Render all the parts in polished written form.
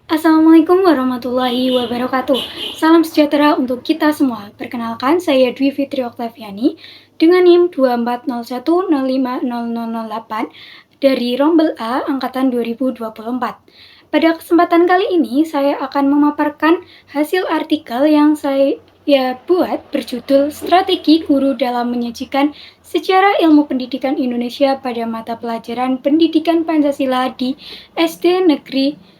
Assalamualaikum warahmatullahi wabarakatuh. Salam sejahtera untuk kita semua. Perkenalkan, saya Dwi Fitri Oktaviani dengan NIM 2401050008 dari Rombel A angkatan 2024. Pada kesempatan kali ini, saya akan memaparkan hasil artikel yang saya buat berjudul Strategi Guru dalam Menyajikan Sejarah Ilmu Pendidikan Indonesia pada Mata Pelajaran Pendidikan Pancasila di SD Negeri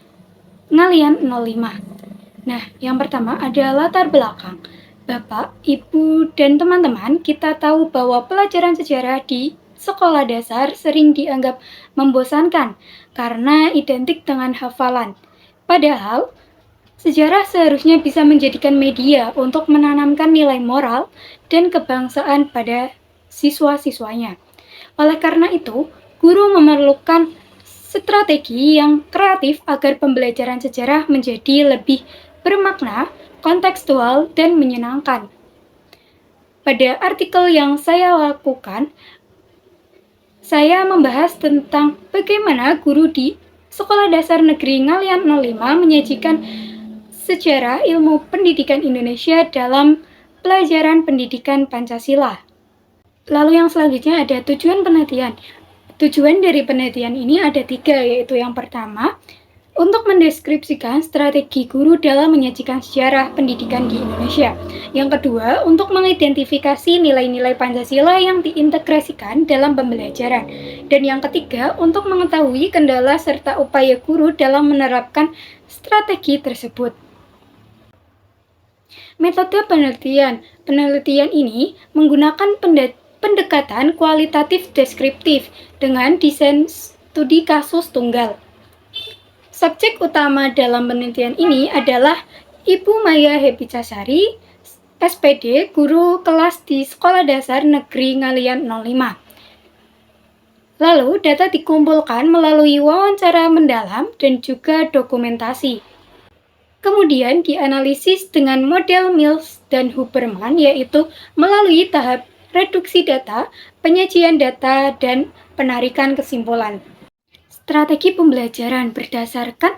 Ngalian 05. Nah, yang pertama ada latar belakang. Bapak, Ibu, dan teman-teman, kita tahu bahwa pelajaran sejarah di sekolah dasar sering dianggap membosankan karena identik dengan hafalan. Padahal, sejarah seharusnya bisa menjadikan media untuk menanamkan nilai moral dan kebangsaan pada siswa-siswanya. Oleh karena itu, guru memerlukan strategi yang kreatif agar pembelajaran sejarah menjadi lebih bermakna, kontekstual, dan menyenangkan. Pada artikel yang saya lakukan, saya membahas tentang bagaimana guru di Sekolah Dasar Negeri Ngalian 05 menyajikan sejarah ilmu pendidikan Indonesia dalam pelajaran pendidikan Pancasila. Lalu yang selanjutnya ada tujuan penelitian. Tujuan dari penelitian ini ada 3, yaitu yang pertama, untuk mendeskripsikan strategi guru dalam menyajikan sejarah pendidikan di Indonesia. Yang kedua, untuk mengidentifikasi nilai-nilai Pancasila yang diintegrasikan dalam pembelajaran. Dan yang ketiga, untuk mengetahui kendala serta upaya guru dalam menerapkan strategi tersebut. Metode penelitian. Penelitian ini menggunakan pendekatan kualitatif deskriptif dengan desain studi kasus tunggal. Subjek utama dalam penelitian ini adalah Ibu Maya Hepicasari, SPD, guru kelas di Sekolah Dasar Negeri Ngalian 05. Lalu, data dikumpulkan melalui wawancara mendalam dan juga dokumentasi. Kemudian dianalisis dengan model Mills dan Huberman, yaitu melalui tahap reduksi data, penyajian data, dan penarikan kesimpulan. Strategi pembelajaran berdasarkan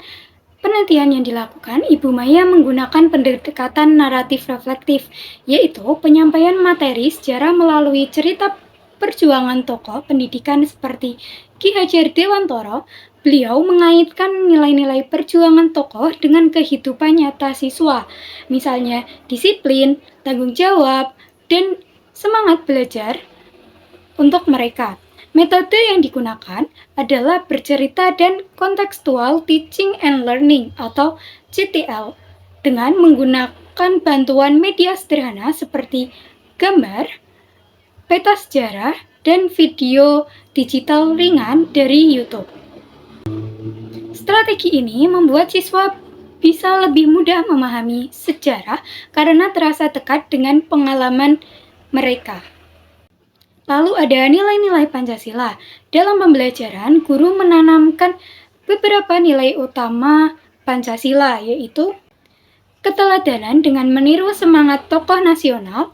penelitian yang dilakukan, Ibu Maya menggunakan pendekatan naratif reflektif, yaitu penyampaian materi sejarah melalui cerita perjuangan tokoh pendidikan seperti Ki Hajar Dewantoro. Beliau mengaitkan nilai-nilai perjuangan tokoh dengan kehidupan nyata siswa, misalnya disiplin, tanggung jawab, dan semangat belajar untuk mereka. Metode yang digunakan adalah bercerita dan kontekstual teaching and learning atau CTL dengan menggunakan bantuan media sederhana seperti gambar, peta sejarah, dan video digital ringan dari YouTube. Strategi ini membuat siswa bisa lebih mudah memahami sejarah karena terasa dekat dengan pengalaman mereka. Lalu ada nilai-nilai Pancasila. Dalam pembelajaran, guru menanamkan beberapa nilai utama Pancasila, yaitu keteladanan dengan meniru semangat tokoh nasional.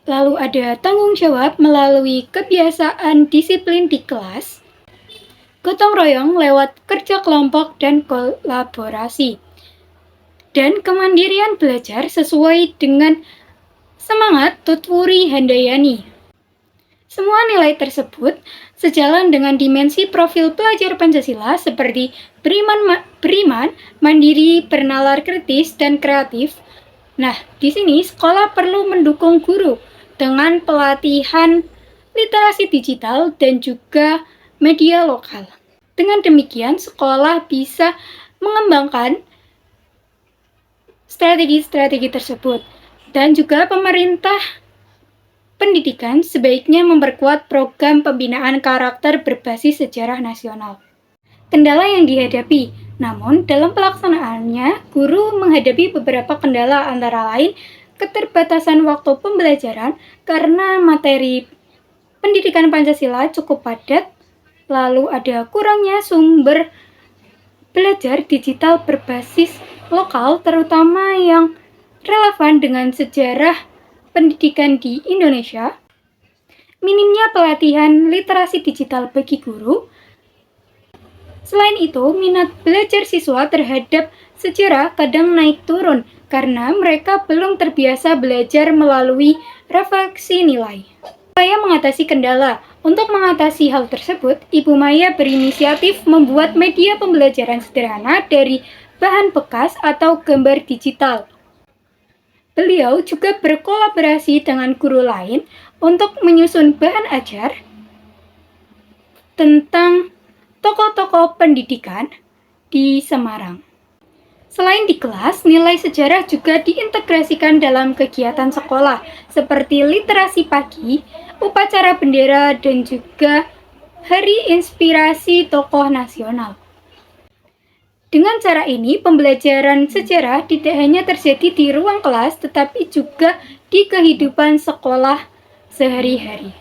Lalu ada tanggung jawab melalui kebiasaan disiplin di kelas, gotong royong lewat kerja kelompok dan kolaborasi, dan kemandirian belajar sesuai dengan semangat Tutwuri Handayani. Semua nilai tersebut sejalan dengan dimensi profil pelajar Pancasila seperti beriman, mandiri, bernalar kritis, dan kreatif. Nah, di sini sekolah perlu mendukung guru dengan pelatihan literasi digital dan juga media lokal. Dengan demikian, sekolah bisa mengembangkan strategi-strategi tersebut. Dan juga pemerintah pendidikan sebaiknya memperkuat program pembinaan karakter berbasis sejarah nasional. Kendala yang dihadapi, namun dalam pelaksanaannya, guru menghadapi beberapa kendala antara lain keterbatasan waktu pembelajaran karena materi pendidikan Pancasila cukup padat, lalu ada kurangnya sumber belajar digital berbasis lokal terutama yang relevan dengan sejarah pendidikan di Indonesia, minimnya pelatihan literasi digital bagi guru, Selain itu, minat belajar siswa terhadap sejarah kadang naik turun karena mereka belum terbiasa belajar melalui refleksi nilai. Supaya mengatasi kendala, untuk mengatasi hal tersebut, Ibu Maya berinisiatif membuat media pembelajaran sederhana dari bahan bekas atau gambar digital. Beliau juga berkolaborasi dengan guru lain untuk menyusun bahan ajar tentang tokoh-tokoh pendidikan di Semarang. Selain di kelas, nilai sejarah juga diintegrasikan dalam kegiatan sekolah seperti literasi pagi, upacara bendera, dan juga hari inspirasi tokoh nasional. Dengan cara ini, pembelajaran sejarah tidak hanya terjadi di ruang kelas, tetapi juga di kehidupan sekolah sehari-hari.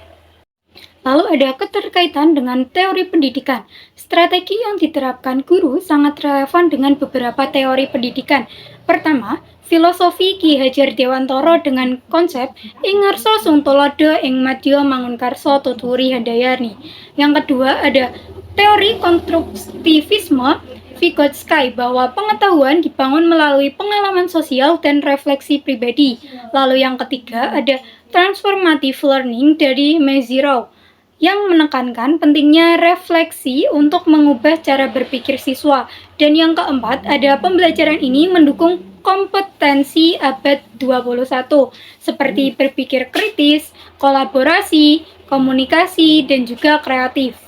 Lalu ada keterkaitan dengan teori pendidikan. Strategi yang diterapkan guru sangat relevan dengan beberapa teori pendidikan. Pertama, filosofi Ki Hajar Dewantara dengan konsep ing ngarsa sung tulodo ing madya mangunkarsa tuturi handayani. Yang kedua ada teori konstruktivisme Vygotsky bahwa pengetahuan dibangun melalui pengalaman sosial dan refleksi pribadi. Lalu yang ketiga ada transformative learning dari Mezirow yang menekankan pentingnya refleksi untuk mengubah cara berpikir siswa. Dan yang keempat, ada pembelajaran ini mendukung kompetensi abad 21, seperti berpikir kritis, kolaborasi, komunikasi, dan juga kreatif.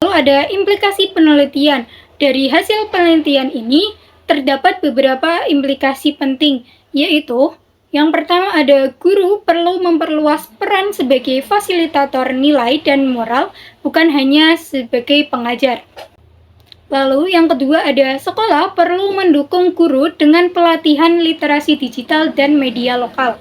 Lalu ada implikasi penelitian. Dari hasil penelitian ini, terdapat beberapa implikasi penting, yaitu yang pertama ada guru perlu memperluas peran sebagai fasilitator nilai dan moral, bukan hanya sebagai pengajar. Lalu yang kedua ada sekolah perlu mendukung guru dengan pelatihan literasi digital dan media lokal.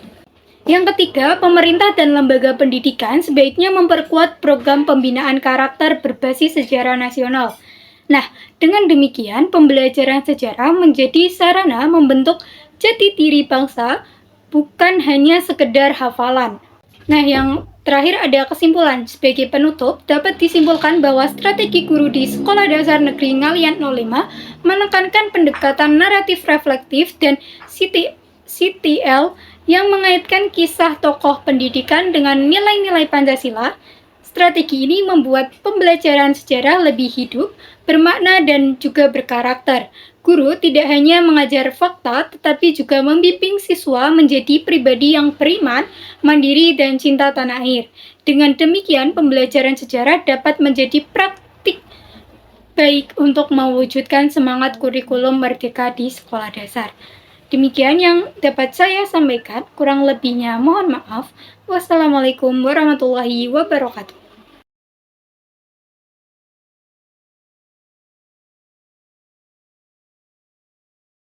Yang ketiga, pemerintah dan lembaga pendidikan sebaiknya memperkuat program pembinaan karakter berbasis sejarah nasional. Nah, dengan demikian pembelajaran sejarah menjadi sarana membentuk jati diri bangsa, bukan hanya sekedar hafalan. Nah, yang terakhir ada kesimpulan. Sebagai penutup, dapat disimpulkan bahwa strategi guru di Sekolah Dasar Negeri Ngalian 05 menekankan pendekatan naratif reflektif dan CTL yang mengaitkan kisah tokoh pendidikan dengan nilai-nilai Pancasila. Strategi ini membuat pembelajaran sejarah lebih hidup, bermakna, dan juga berkarakter. Guru tidak hanya mengajar fakta, tetapi juga membimbing siswa menjadi pribadi yang beriman, mandiri, dan cinta tanah air. Dengan demikian, pembelajaran sejarah dapat menjadi praktik baik untuk mewujudkan semangat kurikulum merdeka di sekolah dasar. Demikian yang dapat saya sampaikan, kurang lebihnya mohon maaf. Wassalamualaikum warahmatullahi wabarakatuh.